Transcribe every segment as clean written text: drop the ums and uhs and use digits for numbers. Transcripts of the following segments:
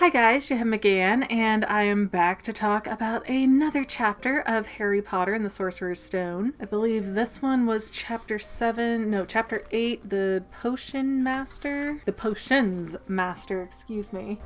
Hi guys, Shaham McGann, and I am back to talk about another chapter of Harry Potter and the Sorcerer's Stone. I believe this one was chapter 8, the Potions Master, excuse me.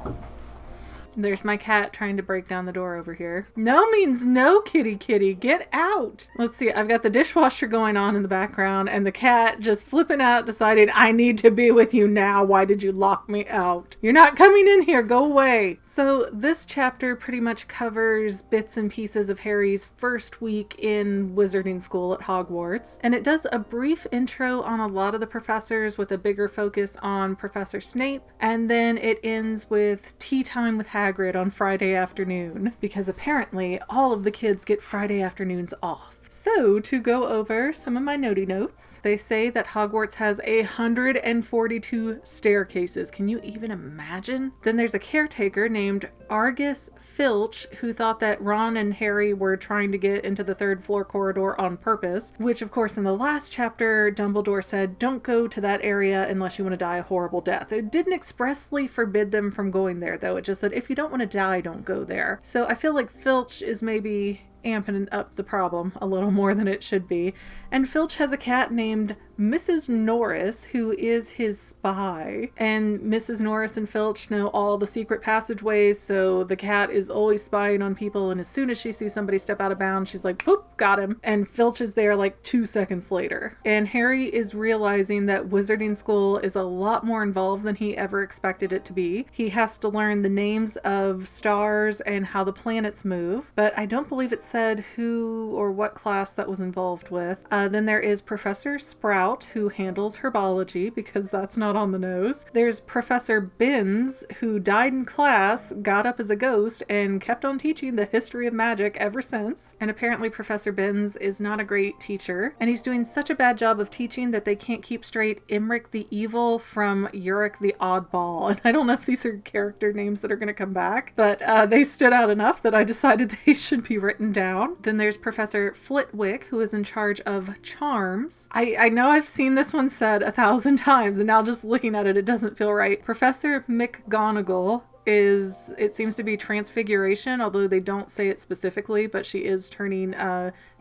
There's my cat trying to break down the door over here. No means no, kitty kitty. Get out. Let's see. I've got the dishwasher going on in the background and the cat just flipping out, deciding I need to be with you now. Why did you lock me out? You're not coming in here. Go away. So this chapter pretty much covers bits and pieces of Harry's first week in wizarding school at Hogwarts. And it does a brief intro on a lot of the professors with a bigger focus on Professor Snape. And then it ends with tea time with Hagrid on Friday afternoon, because apparently all of the kids get Friday afternoons off. So, to go over some of my notey notes, they say that Hogwarts has 142 staircases. Can you even imagine? Then there's a caretaker named Argus Filch who thought that Ron and Harry were trying to get into the third floor corridor on purpose, which of course in the last chapter Dumbledore said don't go to that area unless you want to die a horrible death. It didn't expressly forbid them from going there though, it just said if you don't want to die, don't go there. So I feel like Filch is maybe amping up the problem a little more than it should be. And Filch has a cat named Mrs. Norris, who is his spy. And Mrs. Norris and Filch know all the secret passageways, so the cat is always spying on people, and as soon as she sees somebody step out of bounds, she's like, boop, got him. And Filch is there like 2 seconds later. And Harry is realizing that wizarding school is a lot more involved than he ever expected it to be. He has to learn the names of stars and how the planets move, but I don't believe it said who or what class that was involved with. Then there is Professor Sprout, who handles herbology, because that's not on the nose. There's Professor Binns, who died in class, got up as a ghost, and kept on teaching the history of magic ever since. And apparently Professor Binns is not a great teacher, and he's doing such a bad job of teaching that they can't keep straight Imric the Evil from Uric the Oddball. And I don't know if these are character names that are going to come back, but they stood out enough that I decided they should be written down. Then there's Professor Flitwick, who is in charge of charms. I know I've seen this one said 1,000 times, and now just looking at it, it doesn't feel right. Professor McGonagall it seems to be transfiguration, although they don't say it specifically, but she is turning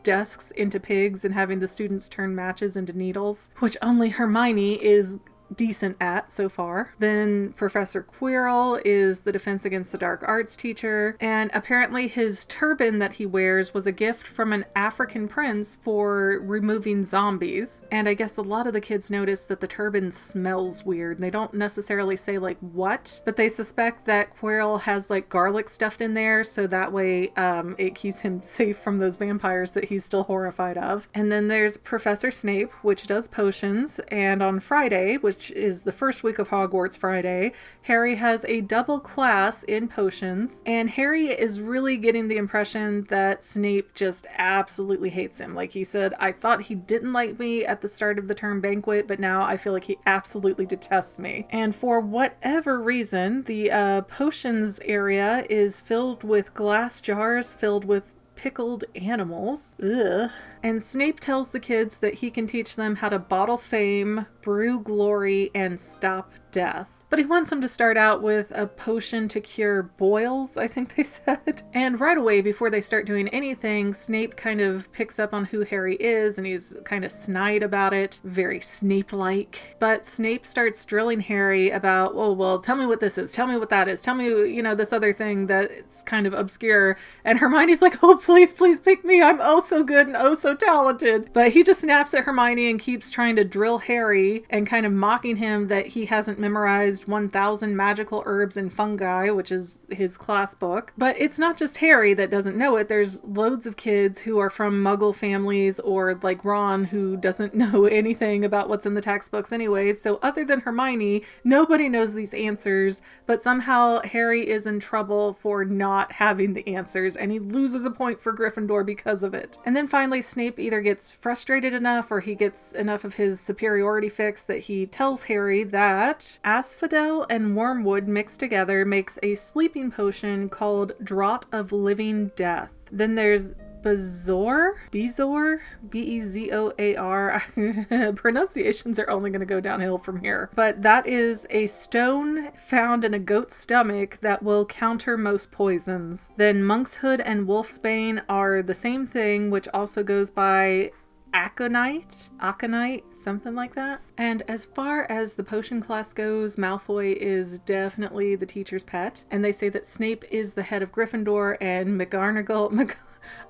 desks into pigs and having the students turn matches into needles, which only Hermione is decent at so far. Then Professor Quirrell is the Defense Against the Dark Arts teacher, and apparently his turban that he wears was a gift from an African prince for removing zombies. And I guess a lot of the kids notice that the turban smells weird. They don't necessarily say like what, but they suspect that Quirrell has like garlic stuffed in there, so that way it keeps him safe from those vampires that he's still horrified of. And then there's Professor Snape, which does potions, and on Friday, which is the first week of Hogwarts Friday, Harry has a double class in potions, and Harry is really getting the impression that Snape just absolutely hates him. Like he said, I thought he didn't like me at the start of the term banquet, but now I feel like he absolutely detests me. And for whatever reason, the potions area is filled with glass jars filled with pickled animals. Ugh. And Snape tells the kids that he can teach them how to bottle fame, brew glory, and stop death. But he wants them to start out with a potion to cure boils, I think they said. And right away, before they start doing anything, Snape kind of picks up on who Harry is, and he's kind of snide about it. Very Snape-like. But Snape starts drilling Harry about, oh, well, tell me what this is. Tell me what that is. Tell me, this other thing that's kind of obscure. And Hermione's like, oh, please, please pick me. I'm oh so good and oh so talented. But he just snaps at Hermione and keeps trying to drill Harry and kind of mocking him that he hasn't memorized 1,000 magical herbs and fungi, which is his class book. But it's not just Harry that doesn't know it. There's loads of kids who are from Muggle families, or like Ron, who doesn't know anything about what's in the textbooks anyways. So other than Hermione, nobody knows these answers, but somehow Harry is in trouble for not having the answers, and he loses a point for Gryffindor because of it. And then finally Snape either gets frustrated enough, or he gets enough of his superiority fix that he tells Harry that asphodel and wormwood mixed together makes a sleeping potion called Draught of Living Death. Then there's Bezoar, Bezoar. Pronunciations are only going to go downhill from here. But that is a stone found in a goat's stomach that will counter most poisons. Then monkshood and wolfsbane are the same thing, which also goes by Aconite, something like that. And as far as the potion class goes, Malfoy is definitely the teacher's pet. And they say that Snape is the head of Gryffindor and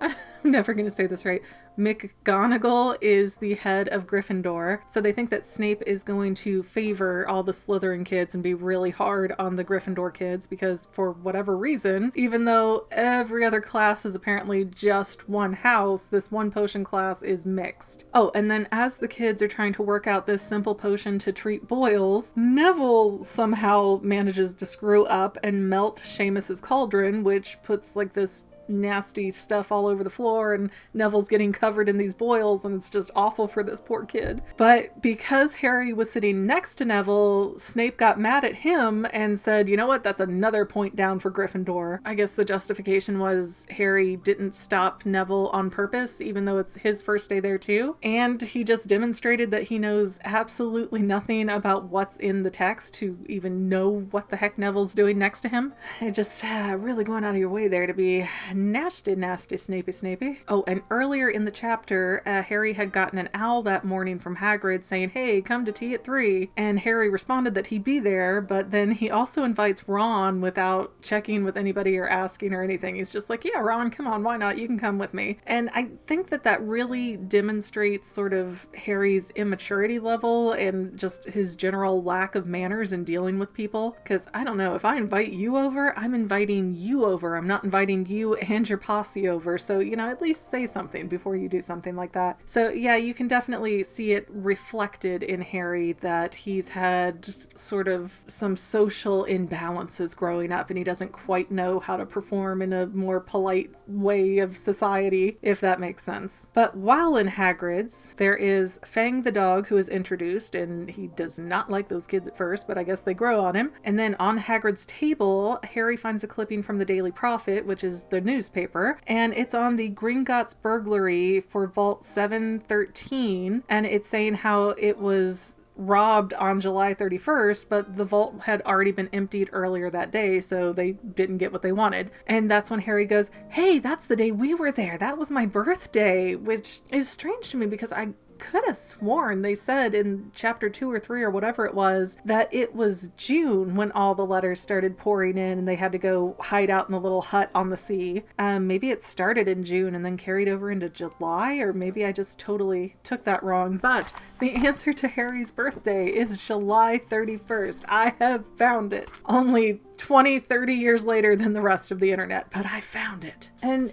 I'm never going to say this right. McGonagall is the head of Gryffindor. So they think that Snape is going to favor all the Slytherin kids and be really hard on the Gryffindor kids because for whatever reason, even though every other class is apparently just one house, this one potion class is mixed. Oh, and then as the kids are trying to work out this simple potion to treat boils, Neville somehow manages to screw up and melt Seamus's cauldron, which puts like this nasty stuff all over the floor, and Neville's getting covered in these boils, and it's just awful for this poor kid. But because Harry was sitting next to Neville, Snape got mad at him and said, you know what, that's another point down for Gryffindor. I guess the justification was Harry didn't stop Neville on purpose, even though it's his first day there too. And he just demonstrated that he knows absolutely nothing about what's in the text to even know what the heck Neville's doing next to him. It just really going out of your way there to be nasty Snapey. Oh, and earlier in the chapter, Harry had gotten an owl that morning from Hagrid saying, hey, come to tea at 3. And Harry responded that he'd be there, but then he also invites Ron without checking with anybody or asking or anything. He's just like, yeah, Ron, come on, why not? You can come with me. And I think that that really demonstrates sort of Harry's immaturity level and just his general lack of manners in dealing with people. Because I don't know, if I invite you over, I'm inviting you over. I'm not inviting you and your posse over, so at least say something before you do something like that. So yeah, you can definitely see it reflected in Harry that he's had sort of some social imbalances growing up and he doesn't quite know how to perform in a more polite way of society, if that makes sense. But while in Hagrid's, there is Fang the dog who is introduced, and he does not like those kids at first, but I guess they grow on him. And then on Hagrid's table, Harry finds a clipping from the Daily Prophet, which is the newspaper, and it's on the Gringotts burglary for Vault 713, and it's saying how it was robbed on July 31st, but the vault had already been emptied earlier that day, so they didn't get what they wanted. And that's when Harry goes, hey, that's the day we were there. That was my birthday, which is strange to me because I could have sworn they said in chapter 2 or 3 or whatever it was that it was June when all the letters started pouring in and they had to go hide out in the little hut on the sea. Maybe it started in June and then carried over into July, or maybe I just totally took that wrong. But the answer to Harry's birthday is July 31st. I have found it. Only 20-30 years later than the rest of the internet, but I found it. And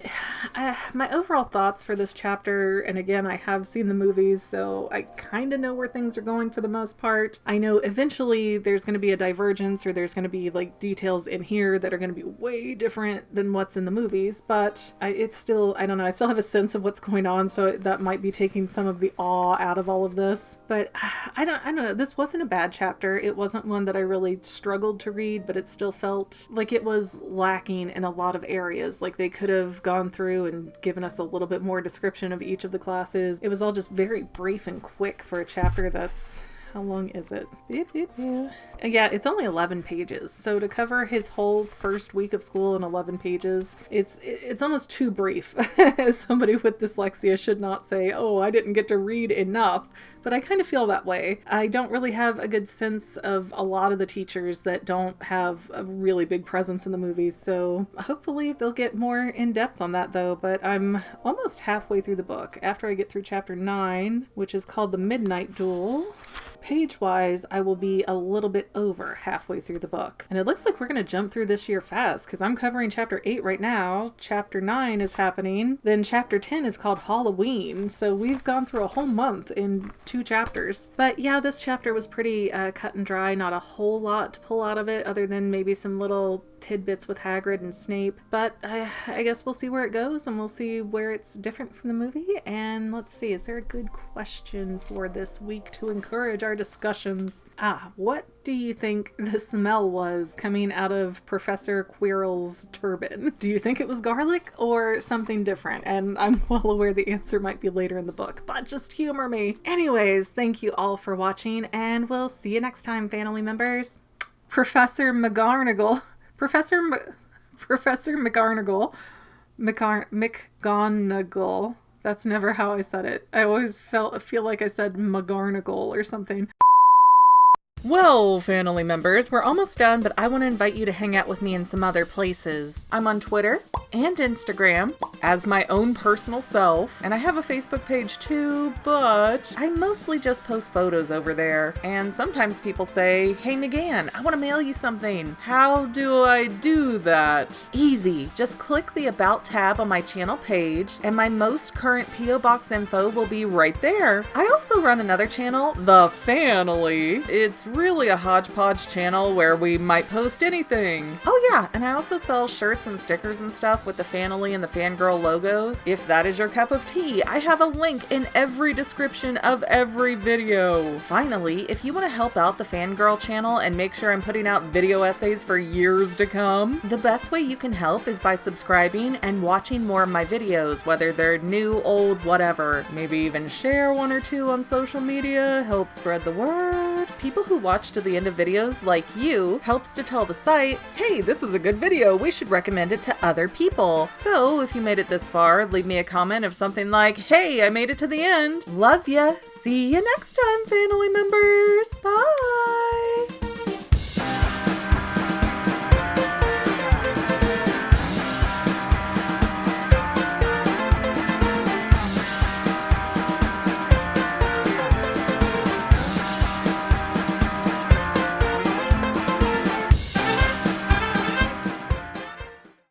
my overall thoughts for this chapter, and again, I have seen the movies, so I kind of know where things are going for the most part. I know eventually there's going to be a divergence, or there's going to be like details in here that are going to be way different than what's in the movies, but it's still, I don't know, I still have a sense of what's going on, so that might be taking some of the awe out of all of this. But I don't know, this wasn't a bad chapter. It wasn't one that I really struggled to read, but it still felt like it was lacking in a lot of areas. Like they could have gone through and given us a little bit more description of each of the classes. It was all just very brief and quick for a chapter that's... How long is it? Beep, beep, beep. Yeah, it's only 11 pages. So to cover his whole first week of school in 11 pages, it's almost too brief. As somebody with dyslexia should not say, oh, I didn't get to read enough. But I kind of feel that way. I don't really have a good sense of a lot of the teachers that don't have a really big presence in the movies. So hopefully they'll get more in depth on that though. But I'm almost halfway through the book. After I get through chapter 9, which is called The Midnight Duel, page-wise, I will be a little bit over halfway through the book. And it looks like we're going to jump through this year fast, because I'm covering chapter 8 right now. Chapter 9 is happening. Then chapter 10 is called Halloween. So we've gone through a whole month in 2 chapters. But yeah, this chapter was pretty cut and dry. Not a whole lot to pull out of it, other than maybe some little tidbits with Hagrid and Snape, but I guess we'll see where it goes, and we'll see where it's different from the movie. And let's see, is there a good question for this week to encourage our discussions? What do you think the smell was coming out of Professor Quirrell's turban? Do you think it was garlic or something different? And I'm well aware the answer might be later in the book, but just humor me. Anyways, thank you all for watching, and we'll see you next time, Fanily members. Professor McGonagall. Professor McGonagall. McGonagall. That's never how I said it. I always feel like I said McGonagall or something. Well, Fanily members, we're almost done, but I want to invite you to hang out with me in some other places. I'm on Twitter and Instagram as my own personal self, and I have a Facebook page too, but I mostly just post photos over there. And sometimes people say, "Hey McGann, I want to mail you something. How do I do that?" Easy. Just click the About tab on my channel page, and my most current P.O. Box info will be right there. I also run another channel, The Fanily. It's really a hodgepodge channel where we might post anything. Oh yeah, and I also sell shirts and stickers and stuff with the Fanily and the Fangirl logos. If that is your cup of tea, I have a link in every description of every video. Finally, if you want to help out the Fangirl channel and make sure I'm putting out video essays for years to come, the best way you can help is by subscribing and watching more of my videos, whether they're new, old, whatever. Maybe even share one or two on social media, help spread the word. People who watch to the end of videos like you helps to tell the site, hey, this is a good video, we should recommend it to other people. So if you made it this far, leave me a comment of something like, hey, I made it to the end. Love ya. See you next time, Fanily members. Bye.